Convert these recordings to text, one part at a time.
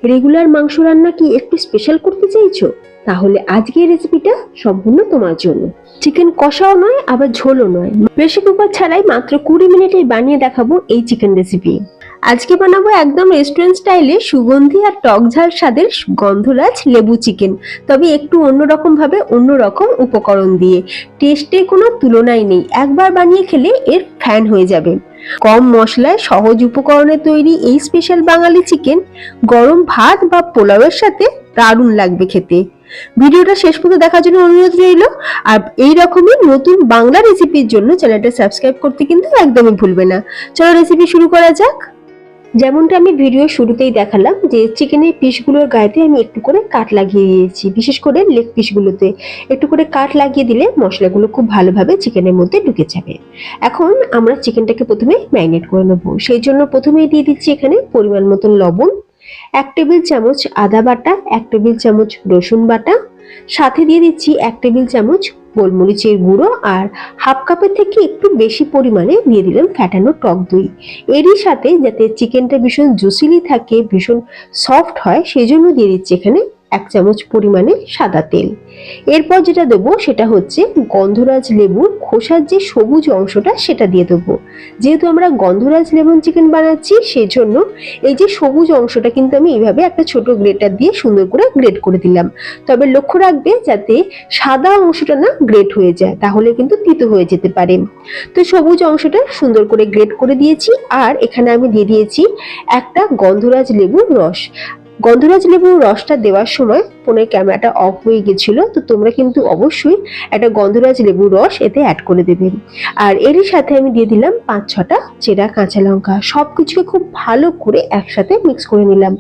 Regular মাংস রান্না কি একটু স্পেশাল করতে চাইছো? তাহলে আজকের রেসিপিটা সম্পূর্ণ তোমার জন্য। চিকেন কষাও নয় আবার ঝোলও নয়, প্রেসার কুকার ছাড়াই মাত্র 20 মিনিটে বানিয়ে দেখাবো এই চিকেন রেসিপি। আজকে বানাবো একদম রেস্টুরেন্ট স্টাইলে সুগন্ধি আর টক ঝাল স্বাদের গন্ধরাজ লেবু চিকেন, তবে একটু অন্যরকম ভাবে, অন্যরকম উপকরণ দিয়ে। টেস্টে কোনো তুলনাই নেই, একবার বানিয়ে খেলে এর ফ্যান হয়ে যাবে। কম মশলায় সহজ উপকরণে তৈরি এই স্পেশাল বাঙালি চিকেন গরম ভাত বা পোলাওয়ের সাথে দারুণ লাগবে খেতে। ভিডিওটা শেষ পর্যন্ত দেখার জন্য অনুরোধ রইল। আর এই রকমই নতুন বাংলা রেসিপির জন্য চ্যানেলটা সাবস্ক্রাইব করতে কিন্তু একদমই ভুলবে না। চলো রেসিপি শুরু করা যাক। যেমনটা আমি ভিডিও শুরুতেই দেখালাম যে চিকেনের পিসগুলোর গায়েতে আমি একটু করে কাট লাগিয়ে দিয়েছি, বিশেষ করে লেগ পিসগুলোতে একটু করে কাট লাগিয়ে দিলে মশলাগুলো খুব ভালোভাবে চিকেনের মধ্যে ঢুকে যাবে। এখন আমরা চিকেনটাকে প্রথমে ম্যারিনেট করে নেবো, সেই জন্য প্রথমেই দিয়ে দিচ্ছি এখানে পরিমাণ মতন লবণ, 1 টেবিল চামচ আদা বাটা, 1 টেবিল চামচ রসুন বাটা, সাথে দিয়ে দিচ্ছি 1 টেবিল চামচ গোলমরিচের গুঁড়ো, আর হাফ কাপের থেকে একটু বেশি পরিমাণে দিয়ে দিলাম ফ্যাটানো টক দই। এরই সাথে যাতে চিকেনটা ভীষণ জুসিলি থাকে, ভীষণ সফট হয়, সেই জন্য দিয়ে দিচ্ছি এখানে 1 চামচ পরিমাণে সাদা তেল। এরপর যেটা দেবো সেটা হচ্ছে গন্ধরাজ লেবুর খোসার যে সবুজ অংশটা সেটা দিয়ে দেবো। যেহেতু আমরা গন্ধরাজ লেমন চিকেন বানাচ্ছি, সেই জন্য এই যে সবুজ অংশটা কিন্তু আমি এইভাবে একটা ছোট গ্রেটার দিয়ে সুন্দর করে গ্রেট করে দিলাম। তবে লক্ষ্য রাখবে যাতে সাদা অংশটা না গ্রেট হয়ে যায়, তাহলে কিন্তু তিতো হয়ে যেতে পারে। তো সবুজ অংশটা সুন্দর করে গ্রেট করে দিয়েছি। আর এখানে আমি দিয়ে দিয়েছি একটা গন্ধরাজ লেবুর রস। গন্ধরাজ লেবুর রসটা দেওয়ার সময় ফোনের ক্যামেরাটা অফ হয়ে গেছিল, তো তোমরা কিন্তু অবশ্যই একটা গন্ধরাজ লেবুর রস এতে অ্যাড করে দেবে। আর এরই সাথে আমি দিয়ে দিলাম 5-6টা চেরা কাঁচা লঙ্কা। সবকিছুকে খুব ভালো করে একসাথে মিক্স করে নিলাম।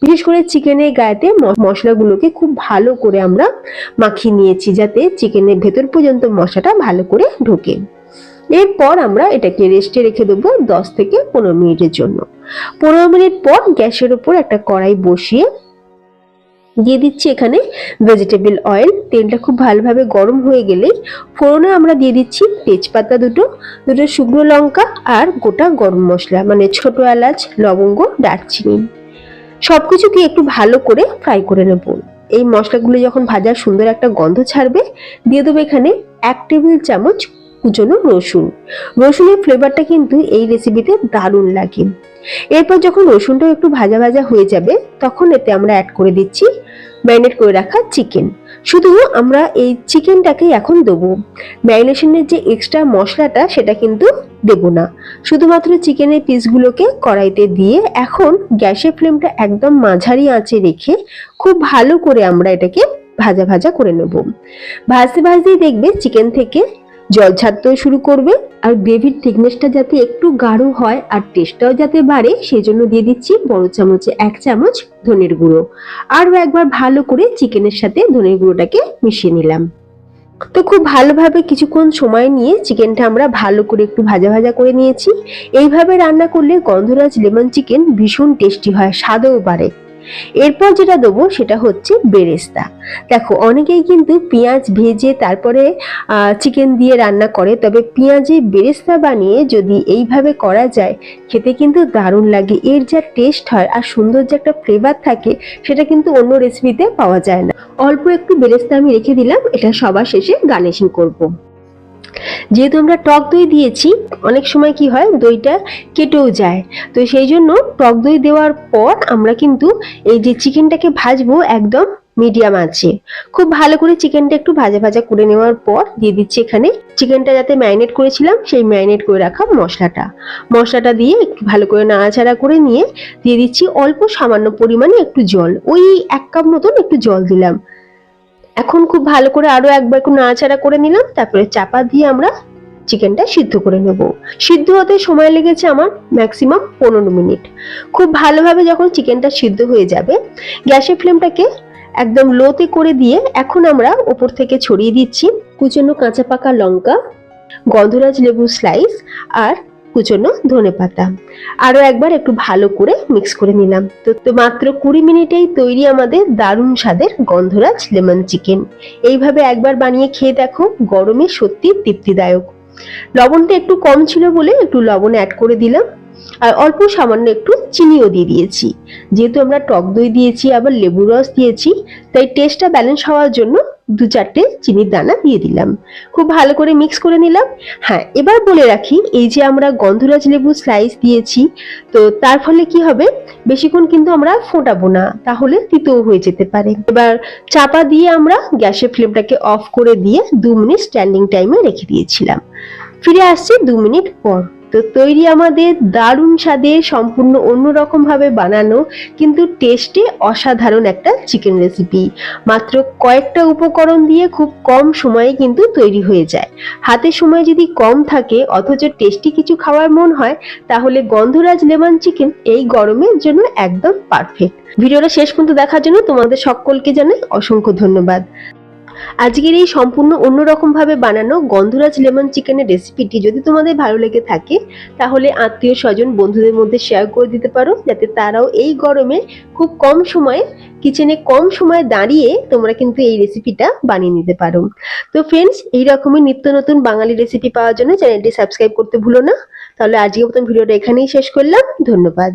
বিশেষ করে চিকেনের গায়েতে মশলাগুলোকে খুব ভালো করে আমরা মাখিয়ে নিয়েছি, যাতে চিকেনের ভেতর পর্যন্ত মশলাটা ভালো করে ঢোকে। এরপর আমরা এটাকে রেস্টে রেখে দেবো 10 থেকে 15 মিনিটের জন্য। 15 মিনিট পর গ্যাসের উপর একটা কড়াই বসিয়ে দিয়ে দিচ্ছি এখানে ভেজিটেবল অয়েল। তেলটা খুব ভালোভাবে গরম হয়ে গেলেই ফোড়নে আমরা দিয়ে দিচ্ছি তেজপাতা দুটো শুকনো লঙ্কা আর গোটা গরম মশলা, মানে ছোট এলাচ, লবঙ্গ, দারচিনি। সবকিছুকে একটু ভালো করে ফ্রাই করে নেব। এই মশলাগুলো যখন ভাজার সুন্দর একটা গন্ধ ছাড়বে, দিয়ে দেবো এখানে 1 টেবিল চামচ কুচনো রসুন। রসুনের ফ্লেভারটা কিন্তু এই রেসিপিতে দারুণ লাগে। এরপর যখন রসুনটা একটু ভাজা ভাজা হয়ে যাবে, তখন এতে আমরা অ্যাড করে দিচ্ছি ম্যারিনেট করে রাখা চিকেন। শুধু আমরা এই চিকেনটাকে এখন দেবো, ম্যারিনেশনের যে এক্সট্রা মশলাটা সেটা কিন্তু দেব না। শুধুমাত্র চিকেনের পিসগুলোকে কড়াইতে দিয়ে এখন গ্যাসের ফ্লেমটা একদম মাঝারি আঁচে রেখে খুব ভালো করে আমরা এটাকে ভাজা ভাজা করে নেব। ভাজতে ভাজতেই দেখবে চিকেন থেকে জল ছাড়তেও শুরু করবে। আর গ্রেভির থিকনেসটা যাতে একটু গাঢ় হয় আর টেস্টটাও যাতে বাড়ে, সেই জন্য দিয়ে দিচ্ছি বড় চামচে 1 চামচ ধনের গুঁড়ো। আরও একবার ভালো করে চিকেনের সাথে ধনের গুঁড়োটাকে মিশিয়ে নিলাম। তো খুব ভালোভাবে কিছুক্ষণ সময় নিয়ে চিকেনটা আমরা ভালো করে একটু ভাজা ভাজা করে নিয়েছি। এইভাবে রান্না করলে গন্ধরাজ লেমন চিকেন ভীষণ টেস্টি হয়, স্বাদও বাড়ে। এরপর যেটা দেবো সেটা হচ্ছে বেরেস্তা। দেখো অনেকেই কিন্তু পেঁয়াজ ভেজে তারপরে চিকেন দিয়ে রান্না করে, তবে পেঁয়াজে বেরেস্তা বানিয়ে যদি এইভাবে করা যায় খেতে কিন্তু দারুণ লাগে। এর যা টেস্ট হয় আর সুন্দর যে একটা ফ্লেভার থাকে, সেটা কিন্তু অন্য রেসিপিতে পাওয়া যায় না। অল্প একটু বেরেস্তা আমি রেখে দিলাম, এটা সবার শেষে গার্নিশিং করব। যেহেতু আমরা টক দই দিয়েছি, অনেক সময় কি হয় দইটা কেটেও যায়, তো সেই জন্য টক দই দেওয়ার পর আমরা কিন্তু এই যে চিকেনটাকে ভাজবো একদম মিডিয়াম আছে। খুব ভালো করে চিকেনটা একটু ভাজা ভাজা করে নেওয়ার পর দিয়ে দিচ্ছি এখানে চিকেনটা যাতে ম্যারিনেট করেছিলাম সেই ম্যারিনেট করে রাখা মশলাটা দিয়ে একটু ভালো করে নাড়াচাড়া করে নিয়ে দিয়ে দিচ্ছি অল্প সামান্য পরিমাণে একটু জল, ওই 1 কাপ মতন একটু জল দিলাম। এখন খুব ভালো করে আরো একবার একটু নাড়াচাড়া করে নিলাম, তারপরে চাপা দিয়ে আমরা চিকেনটা সিদ্ধ করে নেব। সিদ্ধ হতে সময় লেগেছে আমার ম্যাক্সিমাম 15 মিনিট। খুব ভালোভাবে যখন চিকেনটা সিদ্ধ হয়ে যাবে, গ্যাসের ফ্লেমটাকে একদম লোতে করে দিয়ে এখন আমরা উপর থেকে ছড়িয়ে দিচ্ছি কুচনো কাঁচা পাকা লঙ্কা, গন্ধরাজ লেবু স্লাইস আর কুচনো ধনেপাতা। আরো একবার একটু ভালো করে মিক্স করে নিলাম। তো মাত্র 20 মিনিটেই তৈরি আমাদের দারুণ স্বাদের গন্ধরাজ লেমন চিকেন। এইভাবে একবার বানিয়ে খেয়ে দেখো, গরমে সত্যি তৃপ্তিদায়ক। লবণটা একটু কম ছিল বলে একটু লবণ অ্যাড করে দিলাম। আর অল্প সামান্য একটু চিনিও দিয়ে দিয়েছি। যেহেতু আমরা টক দই দিয়েছি আবার লেবু রস দিয়েছি, তাই টেস্টটা ব্যালেন্স হওয়ার জন্য 2-4টে চিনির দানা দিয়ে দিলাম। খুব ভালো করে মিক্স করে নিলাম। হ্যাঁ, এবার বলে রাখি, এই যে আমরা গন্ধরাজ লেবু স্লাইস দিয়েছি, তো তার ফলে কি হবে, বেশিক্ষণ কিন্তু আমরা ফোটাবো না, তাহলে তিতও হয়ে যেতে পারে। এবার চাপা দিয়ে আমরা গ্যাসের ফ্লেমটাকে অফ করে দিয়ে 2 মিনিট স্ট্যান্ডিং টাইমে রেখে দিয়েছিলাম। ফিরে আসছি 2 মিনিট পর। তো তৈরি আমাদের দারুণ স্বাদের সম্পূর্ণ অন্যরকম ভাবে বানানো কিন্তু টেস্টে অসাধারণ একটা চিকেন রেসিপি। মাত্র কয়েকটা উপকরণ দিয়ে খুব কম সময়ে কিন্তু তৈরি হয়ে যায়। হাতে সময় যদি কম থাকে অথচ টেস্টি কিছু খাওয়ার মন হয়, তাহলে গন্ধরাজ লেমন চিকেন এই গরমের জন্য একদম পারফেক্ট। ভিডিওটা শেষ পর্যন্ত দেখার জন্য তোমাদের সকলকে জানাই অসংখ্য ধন্যবাদ। আজকের এই সম্পূর্ণ অন্যরকম ভাবে বানানো গন্ধরাজ লেমন চিকেনের রেসিপিটি যদি তোমাদের ভালো লেগে থাকে, তাহলে আত্মীয় স্বজন বন্ধুদের মধ্যে শেয়ার করে দিতে পারো, যাতে তারাও এই গরমে খুব কম সময়ে কিচেনে কম সময় দাঁড়িয়ে তোমরা কিন্তু এই রেসিপিটা বানিয়ে নিতে পারো। তো ফ্রেন্ডস, এইরকমই নিত্য নতুন বাঙালি রেসিপি পাওয়ার জন্য চ্যানেলটি সাবস্ক্রাইব করতে ভুলো না। তাহলে আজকের মতন ভিডিওটা এখানেই শেষ করলাম। ধন্যবাদ।